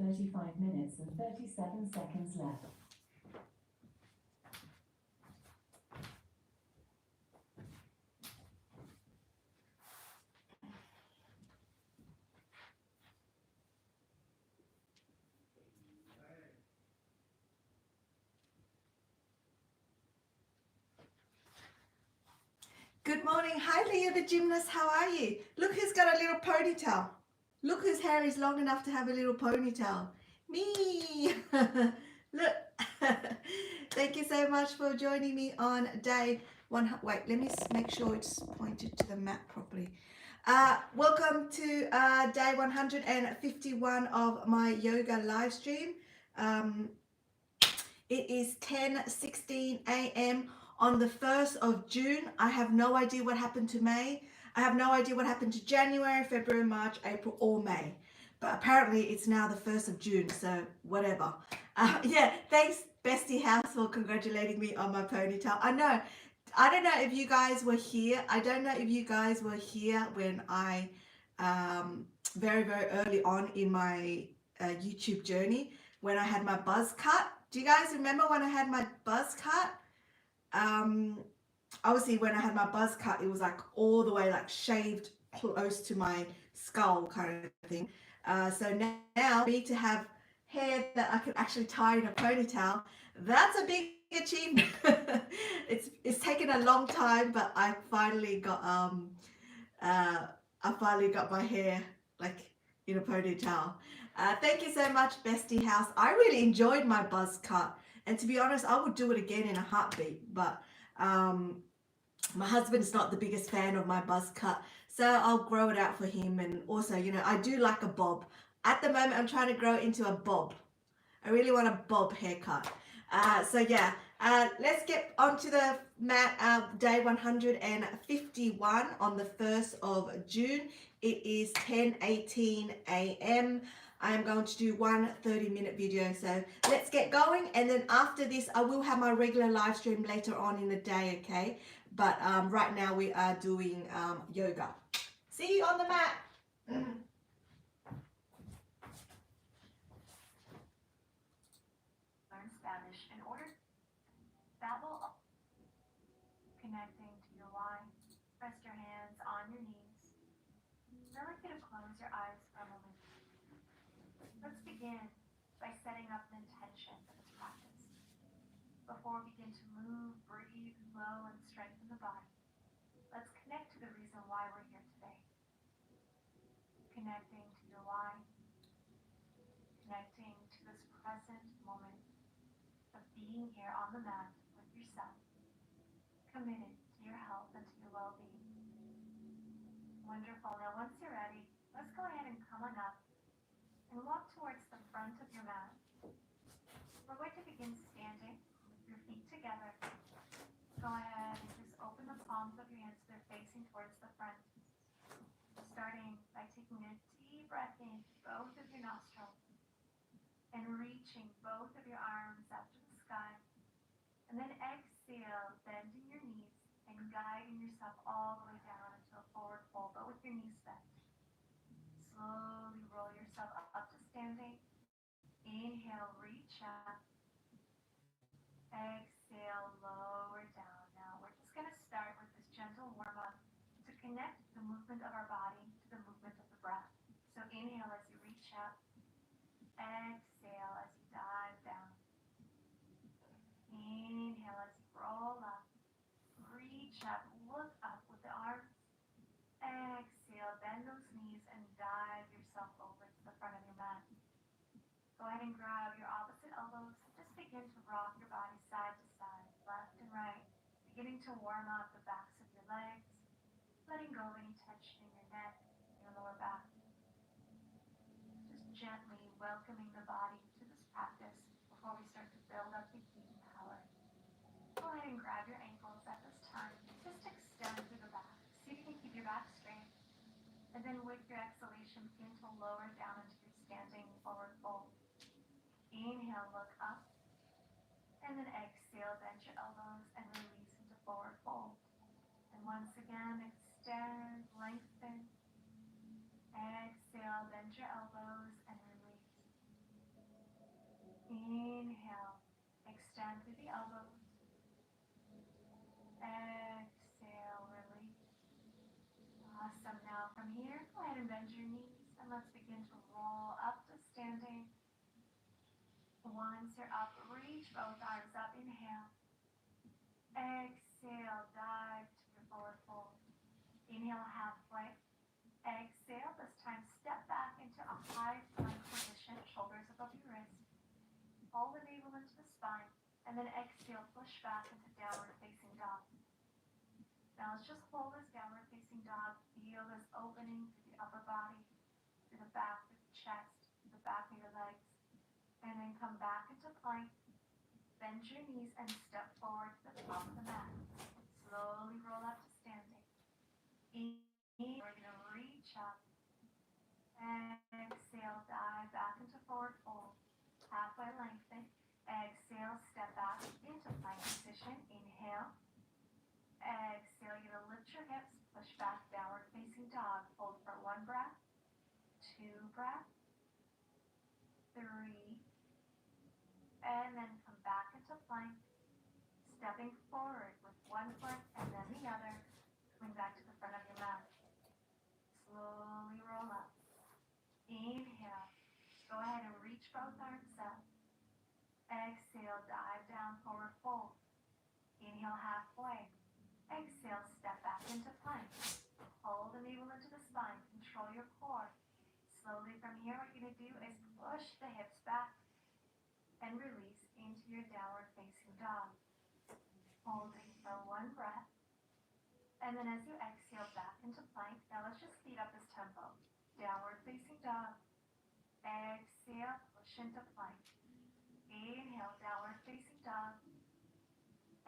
35 minutes and 37 seconds left. Good morning. Hi, Leah the gymnast. How are you? Look who's got a little ponytail. Look whose hair is long enough to have a little ponytail. Me. Look. Thank you so much for joining me on day one. Wait, let me make sure it's pointed to the mat properly. Welcome to day 151 of my yoga live stream. It is 10:16 a.m. on the 1st of June. I have no idea what happened to May. I have no idea what happened to January, February, March, April, or May. But apparently it's now the 1st of June, so whatever. Yeah, thanks Bestie House for congratulating me on my ponytail. I know, I don't know if you guys were here. I don't know if you guys were here when I, very, very early on in my YouTube journey, when I had my buzz cut. Do you guys remember when I had my buzz cut? Obviously when I had my buzz cut, it was like all the way like shaved close to my skull kind of thing. So now me to have hair that I can actually tie in a ponytail, that's a big achievement. It's taken a long time, but I finally got my hair like in a ponytail. Thank you so much, Bestie House. I really enjoyed my buzz cut, and to be honest, I would do it again in a heartbeat. But my husband's not the biggest fan of my buzz cut, so I'll grow it out for him. And also, you know, I do like a bob. At the moment, I'm trying to grow it into a bob. I really want a bob haircut. So yeah, let's get onto the mat. Day 151 on the 1st of June. It is 10:18 a.m. I am going to do one 30-minute video. So let's get going. And then after this, I will have my regular live stream later on in the day, okay? But right now we are doing yoga. See you on the mat. Learn Spanish in order. That will connecting to your why. Rest your hands on your knees. I'd like you to close your eyes for a moment. Let's begin by setting up an intention for this practice. Before we begin to move, breathe, flow, and strengthen the body, let's connect to the reason why we're here today. Connecting to your why. Connecting to this present moment of being here on the mat with yourself, committed to your health and to your well-being. Wonderful. Now once you're ready, let's go ahead and come on up and walk towards the front of your mat. We're going to begin standing with your feet together. Go ahead and just open the palms of your hands so they're facing towards the front. Starting by taking a deep breath in both of your nostrils and reaching both of your arms up to the sky. And then exhale, bending your knees and guiding yourself all the way down into a forward fold, but with your knees bent. Slowly roll yourself up to standing. Inhale, reach up. Exhale, lower down. Now we're just going to start with this gentle warm-up to connect the movement of our body to the movement of the breath. So inhale as you reach up. Exhale as you dive down. Inhale as you roll up. Reach up, look up with the arms. Exhale, bend those knees and dive yourself over to the front of your mat. Go ahead and grab your opposite elbows. Just begin to rock your body side to side, left and right, beginning to warm up the backs of your legs, letting go of any tension in your neck, your lower back. Just gently welcoming the body to this practice before we start to build up the heat and power. Go ahead and grab your ankles at this time. Just extend through the back. See if you can keep your back straight. And then with your exhalation, begin to lower down into your standing forward fold. Inhale, look up. And then exhale, bend your elbows and release into forward fold. And once again, extend, lengthen. Exhale, bend your elbows and release. From here, go ahead and bend your knees and let's begin to roll up to standing. Once you're up, reach both arms up, inhale. Exhale, dive to your forward fold. Inhale, halfway. Exhale, this time step back into a high plank position, shoulders above your wrist. Pull the navel into the spine, and then exhale, push back into downward facing dog. Now let's just hold this downward facing dog. Feel this opening through the upper body, through the back, through the chest, through the back of your legs. And then come back into plank. Bend your knees and step forward to the top of the mat. Slowly roll up to standing. We're going to reach up. Exhale, dive back into forward fold. Halfway lengthen. Exhale, step back into plank position. Inhale. Exhale, you're going to lift your hips, push back, downward facing dog. Hold for 1 breath, 2 breaths, 3, and then come back into plank, stepping forward with 1 foot and then the other, coming back to the front of your mat. Slowly roll up. Inhale. Go ahead and reach both arms up. Exhale, dive down, forward fold. Inhale, halfway. Exhale, step back into plank. Hold the navel into the spine. Control your core. Slowly from here, what you're going to do is push the hips back and release into your downward facing dog. Holding for 1 breath. And then as you exhale back into plank, now let's just speed up this tempo. Downward facing dog. Exhale, push into plank. Inhale, downward facing dog.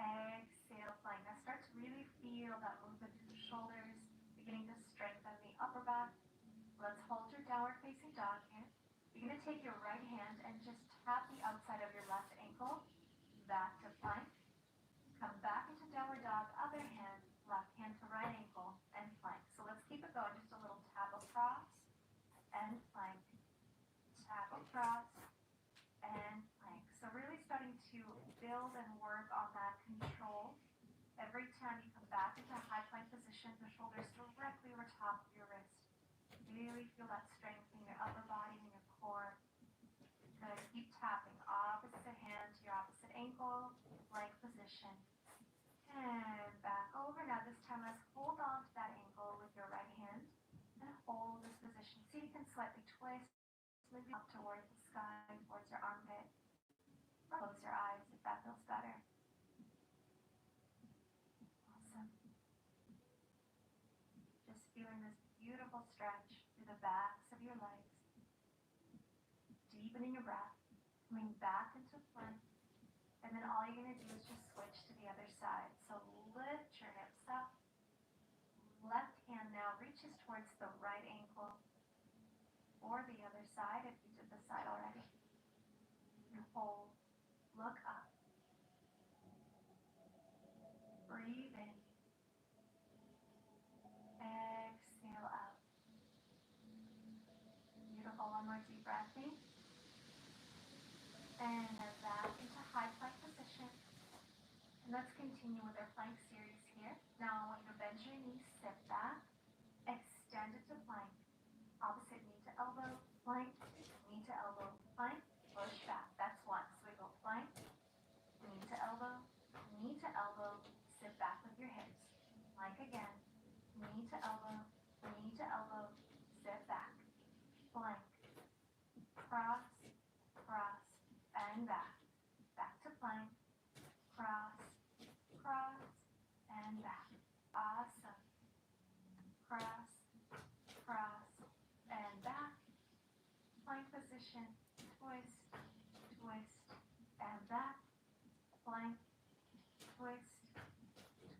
Exhale, plank. Now start to really feel that movement through the shoulders, beginning to strengthen the upper back. Let's hold your downward facing dog here. You're going to take your right hand and just tap the outside of your left ankle, back to plank. Come back into downward dog, other hand, left hand to right ankle, and plank. So let's keep it going, just a little tap across, and plank. Tap across, and plank. So really starting to build and work on that control. Every time you come back into a high plank position, the shoulders directly over top of your wrist. Really feel that strength in your upper body and your core. Good. Keep tapping. Opposite hand to your opposite ankle, plank position. And back over. Now this time let's hold on to that ankle with your right hand and hold this position. See, you can slightly twist, maybe up towards the sky, towards your armpit. Close your eyes if that feels better. Awesome. Just feeling this beautiful stretch through the backs of your legs. Deepening your breath. Coming back into plank. And then all you're going to do is just switch to the other side. So lift your hips up. Left hand now reaches towards the right ankle or the other side if you did this side already. And hold. Look up. Breathe in. Exhale out. Beautiful. One more deep breath in. And then back into high plank position. And let's continue with our plank series here. Now I want you to bend your knees, sit back, extend it to plank. Opposite knee to elbow, plank, knee to elbow, plank, push back. That's 1. So we go plank, knee to elbow, sit back with your hips. Plank again, knee to elbow, sit back. Plank, cross, cross, and back. Back to plank, cross, cross, and back. Awesome. Cross, cross, and back. Plank position, twist, twist, and back. Plank, twist,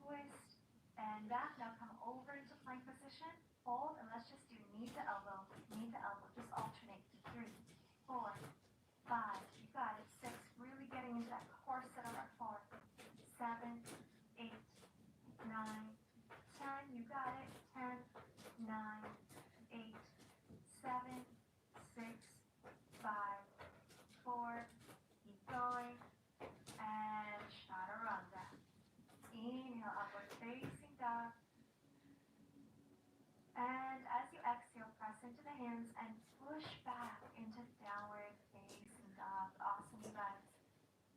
twist, and back. Now come over into plank position. Hold, and let's just do knee to elbow, just alternate. 3, 4, 5, you got it. 6, really getting into that core set of our core. 7, 8, 9, 10, you got it. 10, 9, 8, 7, 6, 5, 4, keep going, and chaturanga. Inhale, upward facing dog. And as press into the hands and push back into downward facing dog. Awesome, you guys.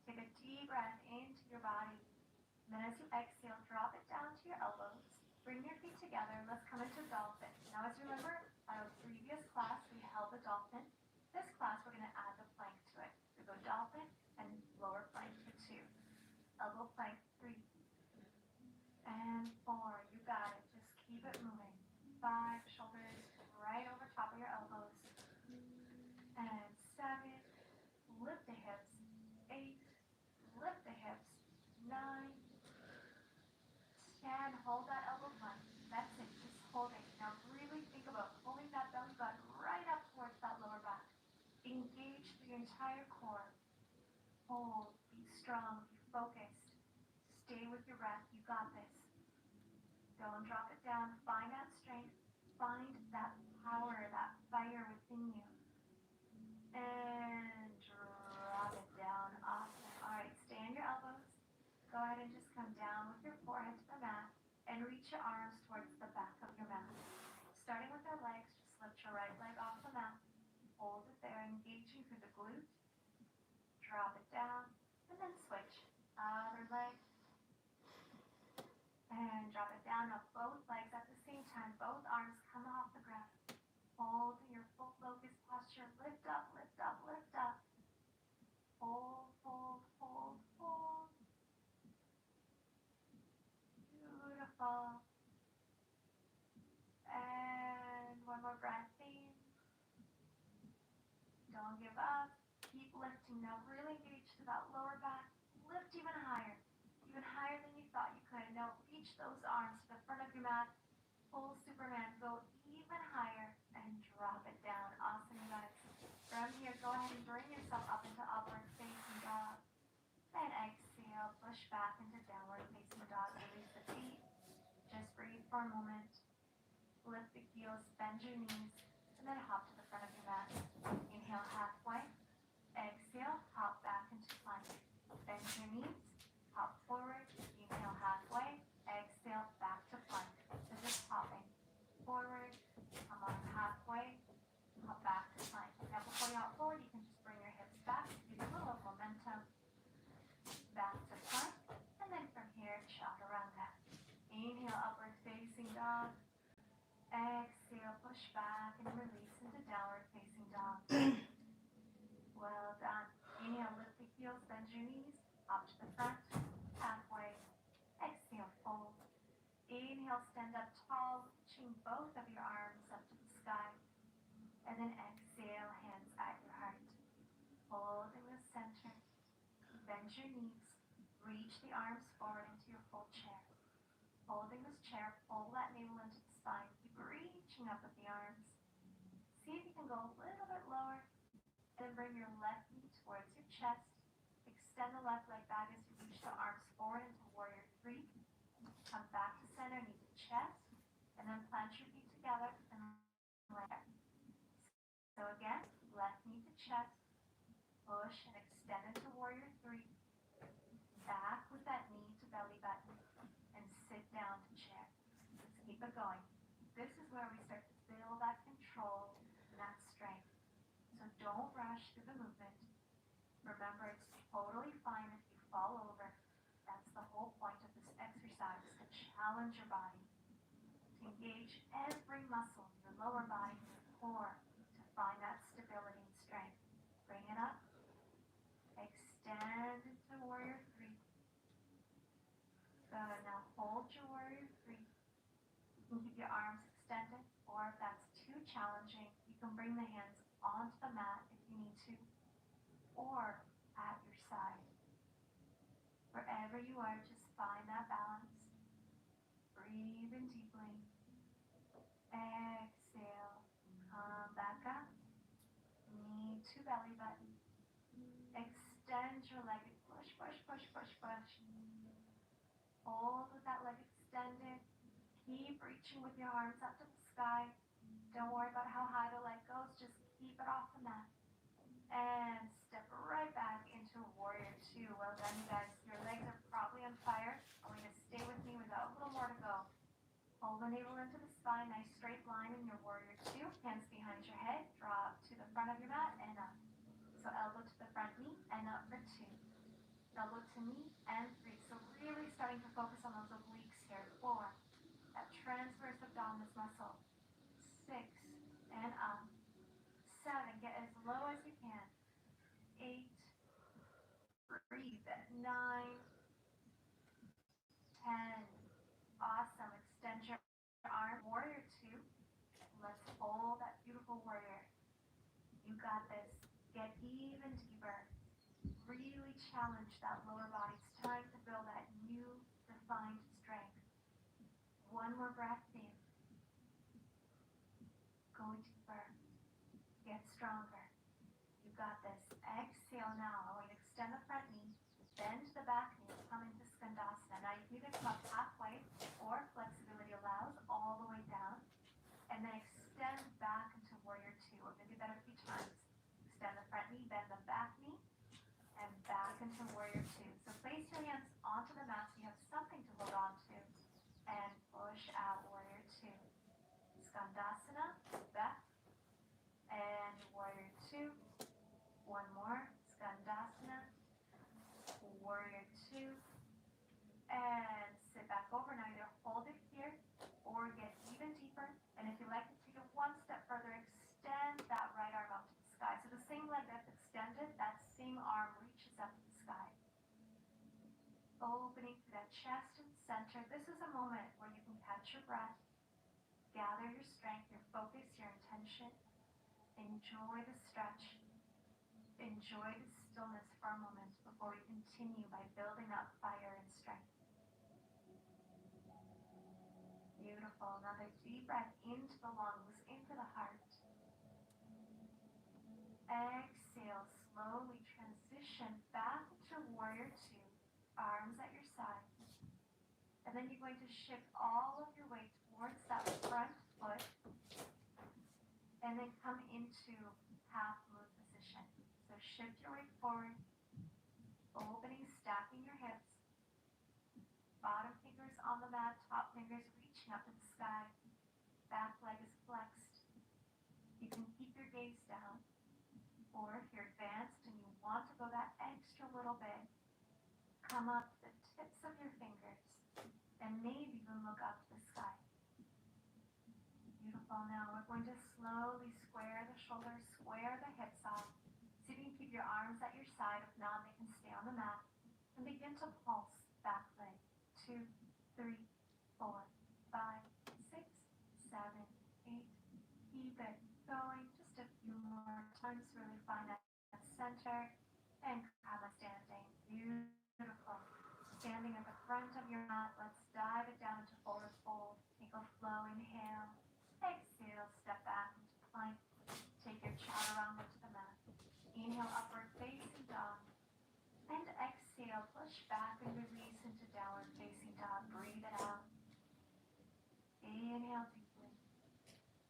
Take a deep breath into your body. Then as you exhale, drop it down to your elbows. Bring your feet together. Let's come into dolphin. Now, as you remember, our previous class, we held the dolphin. This class, we're going to add the plank to it. We go dolphin and lower plank for 2. Elbow plank 3. And 4. You got it. Just keep it moving. 5. Shoulders right over top of your elbows. And 7. Lift the hips. 8. Lift the hips. 9. 10. Hold that elbow plank. That's it. Just hold it. Now really think about pulling that belly button right up towards that lower back. Engage the entire core. Hold. Be strong. Be focused. Stay with your breath. You got this. Don't drop it down. Find that strength. Find that power, that fire within you. And drop it down. Awesome. All right. Stay on your elbows. Go ahead and just come down with your forehead to the mat and reach your arms towards the back of your mat. Starting with our legs, just lift your right leg off the mat. Hold it there, engaging through the glute. Drop it down, and then switch. Other leg. And drop it down. Now both legs at the same time. Both arms come off the ground. Hold in your full focus posture. Lift up, lift up, lift up. Hold, hold, hold, hold. Beautiful. And one more breath in. Don't give up. Keep lifting. Now really engage to that lower back. Lift even higher than you thought you could. Now reach those arms to the front of your mat. Full Superman. Go even higher and drop it down. Awesome, you guys. From here, go ahead and bring yourself up into upward facing dog. And exhale. Push back into downward facing dog. Release the feet. Just breathe for a moment. Lift the heels, bend your knees, and then hop to the front of your mat. Inhale halfway. Exhale, hop back into plank. Bend your knees, hop forward. Inhale halfway. Exhale, back to plank. So just hopping forward, come on halfway, hop back to plank. Now before you hop forward, you can just bring your hips back, give you a little momentum. Back to plank, and then from here, chaturanga. Inhale, upward facing dog. Exhale, push back and release into downward facing dog. Well done. Inhale, lift the heels, bend your knees, up to the front, halfway. Exhale, fold. Inhale, stand up tall, reaching both of your arms up to the sky. And then exhale, hands at your heart. Holding the center. Bend your knees. Reach the arms forward into your full chair. Holding this chair, pull that navel into the spine. Keep reaching up with the arms. See if you can go a little bit lower. And then bring your left knee towards your chest. Extend the left leg back as you reach the arms forward into warrior 3. Come back to center, knee to chest. And then plant your feet together and lay there. So again, left knee to chest. Push and extend into warrior 3. Back with that knee to belly button. And sit down to chair. Let's keep it going. This is where we start to build that control and that strength. So don't rush through the movement. Remember, it's totally fine if you fall over. That's the whole point of this exercise, to challenge your body, to engage every muscle in your lower body, your core, to find that stability and strength. Bring it up. Extend into warrior 3. Good. Now hold your warrior 3. You can keep your arms extended, or if that's too challenging, you can bring the hands onto the mat if you need to, or at your side. Wherever you are, just find that balance. Breathe in deeply. Exhale. Come back up. Knee to belly button. Extend your leg. Push, push, push, push, push. Hold with that leg extended. Keep reaching with your arms up to the sky. Don't worry about how high the leg goes. Just keep it off the mat. And step right back into warrior 2. Well done, you guys. Your legs are probably on fire. I want you to stay with me. We got a little more to go. Hold the navel into the spine. Nice straight line in your warrior 2. Hands behind. front of your mat and up. So elbow to the front knee and up for 2. Elbow to knee and 3. So really starting to focus on those obliques here. 4. That transverse abdominis muscle. 6. And up. 7. Get as low as you can. 8. Breathe. 9. 10. Awesome. Extend your arm. Warrior 2. Let's hold that beautiful warrior. You got this. Get even deeper. Really challenge that lower body. It's time to build that new, defined strength. One more breath in. Go deeper. Get stronger. You got this. Exhale now. I want you to extend the front knee. Bend the back knee. Come into Skandasana. Now you can either come up halfway or flexibility allows all the way down. And then extend back into Warrior 2. We're going to do that a few times. Extend the front knee, bend the back knee, and back into Warrior 2. So place your hands onto the mat so you have something to hold on to. And push out Warrior 2. Skandasana, back. And Warrior 2. One more. Skandasana. Warrior 2. And sit back over. Now either hold it here or get even deeper. And if you like to take it one step further, extend that right arm up to the sky. So the same leg that's extended, that same arm reaches up to the sky. Opening through that chest and center. This is a moment where you can catch your breath, gather your strength, your focus, your intention. Enjoy the stretch. Enjoy the stillness for a moment before we continue by building up fire and strength. Beautiful. Another deep breath into the lungs, into the heart. Exhale. Slowly transition back to Warrior 2. Arms at your side. And then you're going to shift all of your weight towards that front foot. And then come into half moon position. So shift your weight forward. Opening, stacking your hips. Bottom fingers on the mat, top fingers reaching up to the sky. Back leg is flexed. You can keep your gaze down. Or if you're advanced and you want to go that extra little bit, come up to the tips of your fingers and maybe even look up to the sky. Beautiful. Now we're going to slowly square the shoulders, square the hips off. See if you can keep your arms at your side. If not, they can stay on the mat. And begin to pulse back leg. 2, 3, 4, 5, 6, 7, 8. Keep it going. Just a few more times. Really find that center and Kama standing. Beautiful. Standing at the front of your mat. Let's dive it down into forward fold. Take a flow. Inhale. Exhale. Step back into plank. Take your chaturanga to the mat. Inhale. Upward facing dog. And exhale. Push back and release into downward facing dog. Breathe it out. Inhale deeply.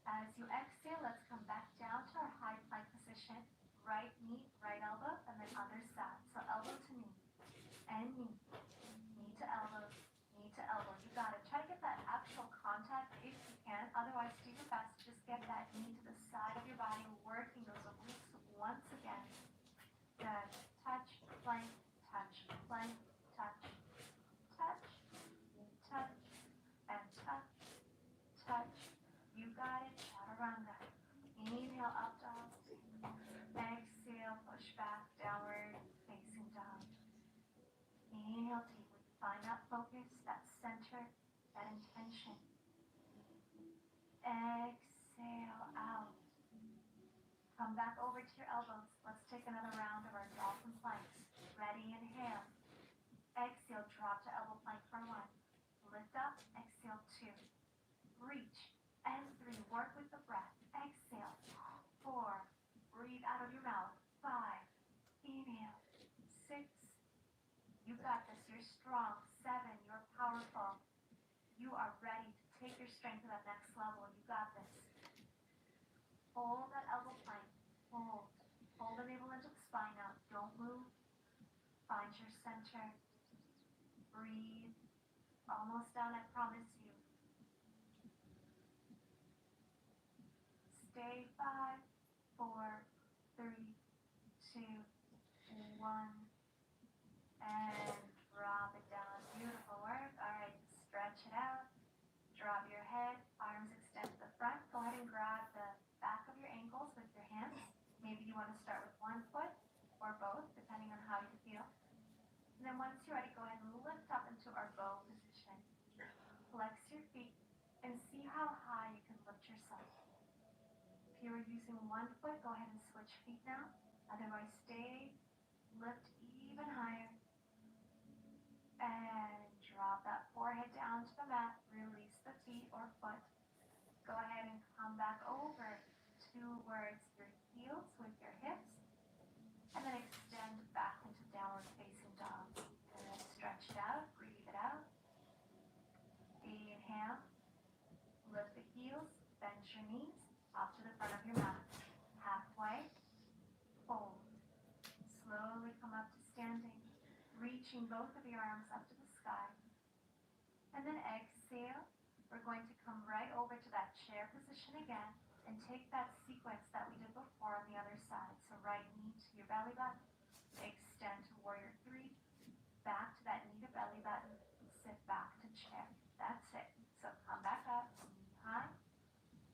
As you exhale, let's come back down to our high plank position. Right knee, right elbow, and then other side. So elbow to knee, and knee. Knee to elbow, knee to elbow. You got it. Try to get that actual contact if you can. Otherwise, do your best. Just get that knee to the side of your body, working those obliques once again. Good. Touch, plank, touch, plank, touch, touch, touch, and touch, touch. You got it. Chaturanga. Inhale, up dog. Exhale, push back, downward facing dog. Inhale deeply. Find that focus, that center, that intention. Exhale out. Come back over to your elbows. Let's take another round of our dolphin planks. Ready, inhale. Exhale, drop to elbow plank for 1. Lift up, exhale 2. Reach, and 3. Work with the breath. Exhale, 4. Breathe out of your mouth. 5. Inhale. 6. You got this. You're strong. 7. You're powerful. You are ready to take your strength to that next level. You got this. Hold that elbow plank. Hold. Hold the navel into the spine now. Don't move. Find your center. Breathe. Almost done, I promise you. Stay. 5, 4, 2, 1, and drop it down. Beautiful work. All right, stretch it out. Drop your head, arms extend to the front. Go ahead and grab the back of your ankles with your hands. Maybe you want to start with one foot or both, depending on how you feel. And then once you're ready, go ahead and lift up into our bow position. Flex your feet and see how high you can lift yourself. If you were using one foot, go ahead and switch feet now. Otherwise, stay, lift even higher. And drop that forehead down to the mat. Release the feet or foot. Go ahead and come back over towards your heels with your hips. And then extend back into downward facing dog. And then stretch it out. Breathe it out. Inhale. Lift the heels. Bend your knees up to the front of your mat. Halfway. Fold. Slowly come up to standing. Reaching both of your arms up to the sky. And then exhale. We're going to come right over to that chair position again and take that sequence that we did before on the other side. So right knee to your belly button. Extend to warrior 3. Back to that knee to belly button. Sit back to chair. That's it. So come back up. Knee high.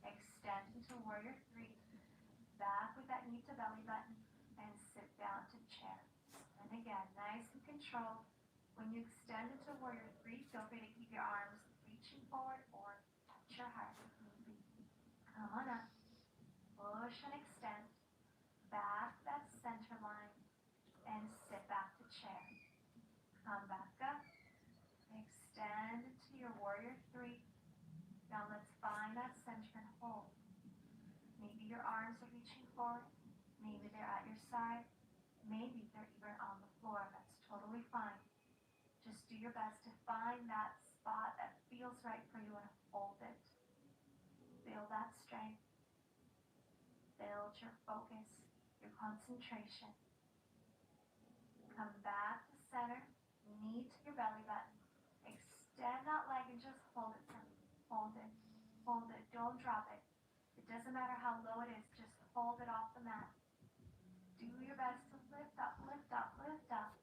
Extend into warrior 3. Back with that knee to belly button. And sit down to chair. And again, nice and controlled. When you extend into warrior 3, feel free to keep your arms reaching forward or touch your heart if need be. Come on up. Push and extend. Back that center line. And sit back to chair. Come back up. Extend into your warrior 3. Now let's find that center and hold. Maybe your arms are reaching forward. Maybe they're at your side. Maybe they're even on the floor. That's totally fine. Just do your best to find that spot that feels right for you and hold it. Feel that strength. Build your focus, your concentration. Come back to center, knee to your belly button. Extend that leg and just hold it for me. Hold it. Hold it. Don't drop it. It doesn't matter how low it is. Just hold it off the mat. Do your best to lift up, lift up, lift up.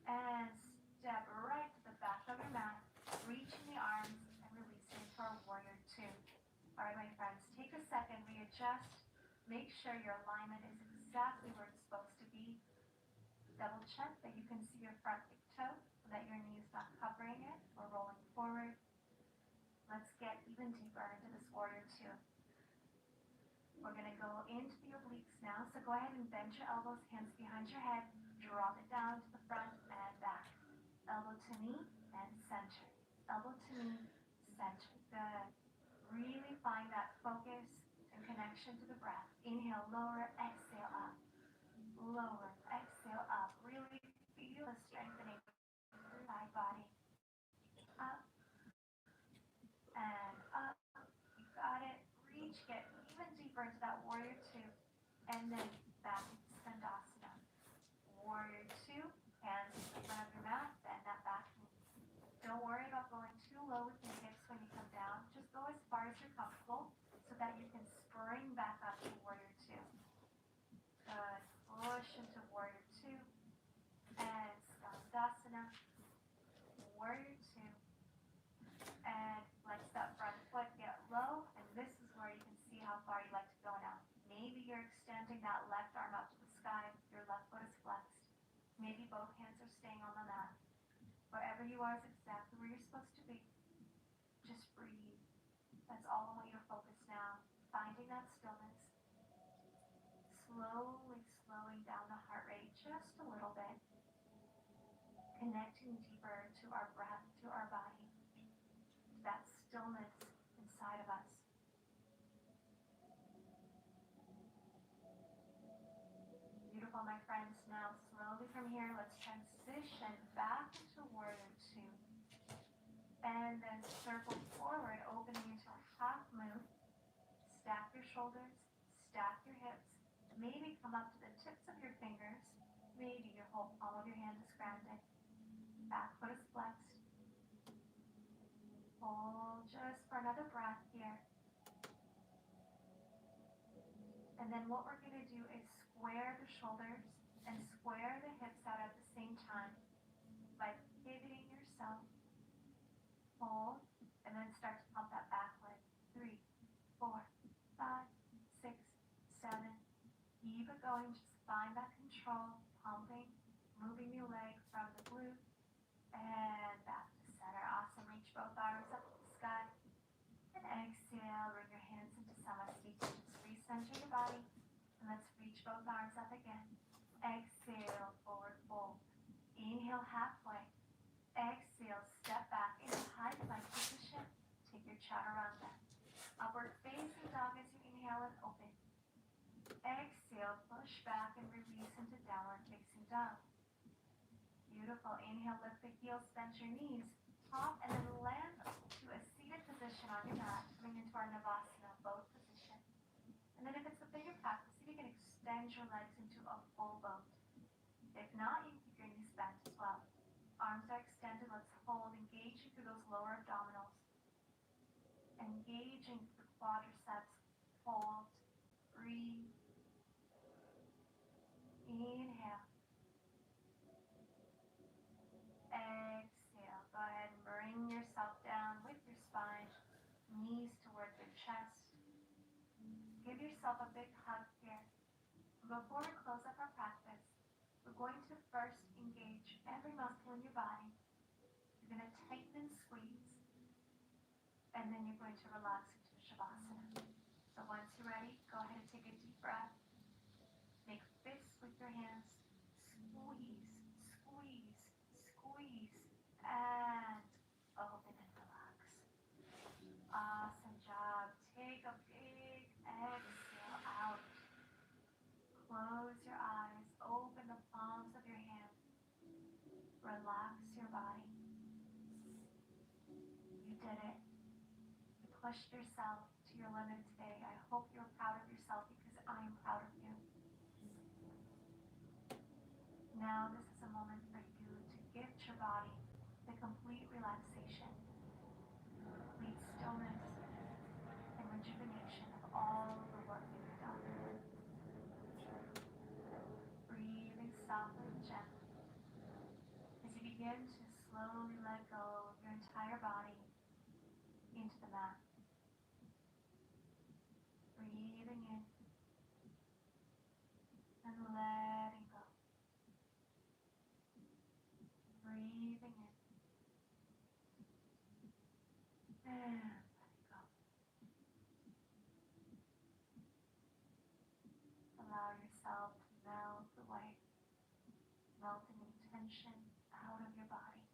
And step right to the back of your mat, reaching the arms and releasing for warrior 2. All right, my friends, take a second, readjust. Make sure your alignment is exactly where it's supposed to be. Double check that you can see your front big toe, so that your knee is not covering it or rolling forward. Let's get even deeper into this warrior 2. We're going to go into the obliques now, so go ahead and bend your elbows, hands behind your head, drop it down to the front and back. Elbow to knee and center. Elbow to knee, center. Good. Really find that focus and connection to the breath. Inhale, lower, exhale, up. Lower, exhale, up. Really feel the strengthening of your side body. Up and up. You got it. Reach, get even deeper into that warrior 2. And then back into Skandasana. Warrior 2, hands in front of your mat, bend that back knee. Don't worry about going too low with your hips when you come down. Just go as far as you're comfortable so that you can spring back up to warrior 2. Good. Push into warrior 2. And Skandasana. Warrior 2. And flex that front foot, get low. And this is where you can see how far you'd like to go now. Maybe you're extending that left arm up to the sky. Your left foot is flexed. Maybe both hands are staying on the mat. Wherever you are is exactly where you're supposed to be. Just breathe. That's all I want you to focus now. Finding that stillness. Slowly slowing down the heart rate just a little bit. Connecting deeper to our breath, to our body. To that stillness inside of us. Beautiful, my friends. Now, slowly from here, let's transition back into warrior 2. And then circle forward, opening into a half moon. Stack your shoulders, stack your hips. Maybe come up to the tips of your fingers. Maybe your whole palm of your hand is grounded. Back foot is flexed. Hold just for another breath here. And then what we're going to do is square the shoulders and square the hips out at the same time by pivoting yourself. Hold, and then start to pump that back leg. 3, 4, 5, 6, 7. Keep it going. Just find that control. Pumping, moving your leg from the glute and back to center. Awesome. Reach both arms up to the sky. And exhale. Bring your hands into Samasthiti. Just recenter your body. And let's reach both arms up again. Exhale, forward fold. Inhale, halfway. Exhale, step back into high plank position. Take your chaturanga. Upward facing dog as you inhale and open. Exhale, push back and release into downward facing dog. Beautiful. Inhale, lift the heels, bend your knees. Hop and then land to a seated position on your mat. Coming into our Navasana, boat position. And then if it's a bigger practice, you can extend your legs into a full boat. If not, you can keep your knees bent as well. Arms are extended. Let's hold, engaging through those lower abdominals. Engaging the quadriceps. Hold. Breathe. Inhale. Exhale. Go ahead and bring yourself down with your spine. Knees towards your chest. Give yourself a big hug here. Before we close up our practice, we're going to first engage every muscle in your body. You're going to tighten and squeeze, and then you're going to relax into Shavasana. So once you're ready, go ahead and take a deep breath. Make fists with your hands. Squeeze, squeeze, squeeze, and open and relax. Awesome job. Take a big exhale out. Close your eyes. Open the palms of your hands. Relax your body. You did it. You pushed yourself to your limit today. I hope you're proud of yourself because I am proud of you. Now this is a moment for you to gift your body the complete relaxation, complete stillness, and rejuvenation of all the work that you've done. Breathing softly and gently as you begin to slowly let go of your entire body into the mat. Breathing in and letting go. Breathing in and letting go. Allow yourself to melt away, melting any tension out of your body.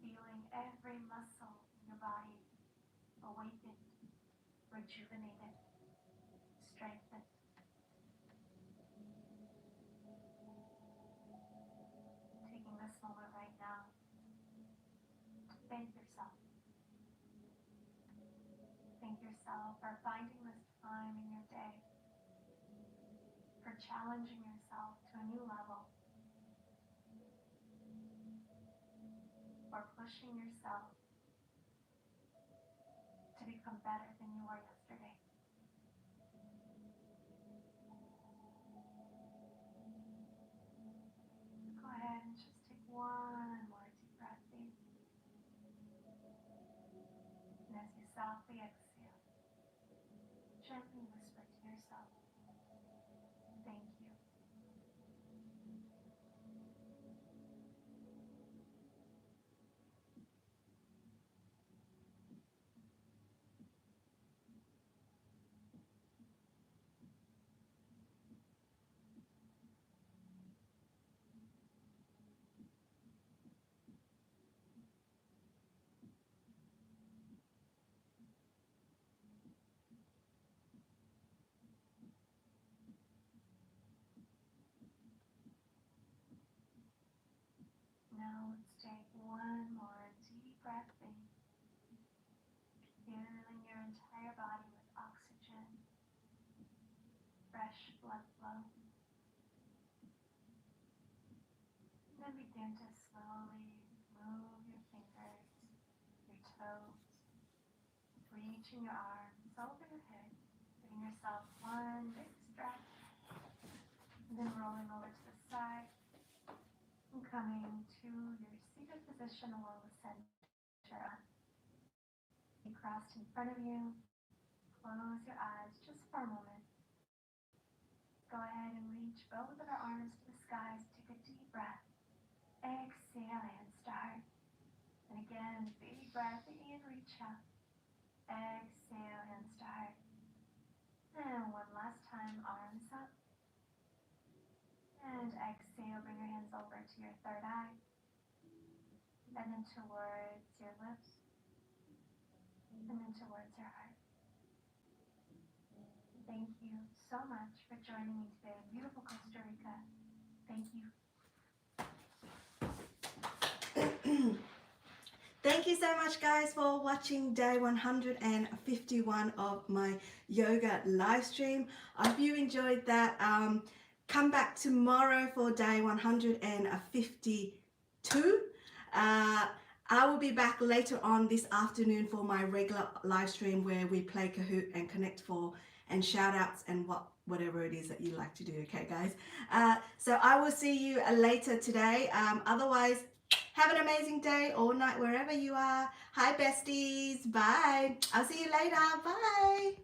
Feeling every muscle in your body awakened, rejuvenated, strengthened. Taking this moment right now to thank yourself. Thank yourself for finding this time in your day, for challenging yourself to a new level, for pushing yourself to become better than you were yesterday. Go ahead and just take one more deep breath in. And as you softly exhale, gently whisper to yourself, thank you. Now let's take one more deep breath in, filling your entire body with oxygen, fresh blood flow. And then begin to slowly move your fingers, your toes, reaching your arms over your head, putting your position along the center. Crossed in front of you. Close your eyes just for a moment. Go ahead and reach both of our arms to the skies. Take a deep breath. Exhale and start. And again, big breath in, reach up. Exhale and start. And one last time, arms up. And exhale, bring your hands over to your third eye. And then towards your lips. And then towards your heart. Thank you so much for joining me today in beautiful Costa Rica. Thank you. Thank you so much, guys, for watching day 151 of my yoga live stream. I hope you enjoyed that. Come back tomorrow for day 152. I will be back later on this afternoon for my regular live stream where we play Kahoot and connect for and shout outs and whatever it is that you like to do. Okay, guys. So I will see you later today. Otherwise, have an amazing day or night wherever you are. Hi, besties. Bye. I'll see you later. Bye.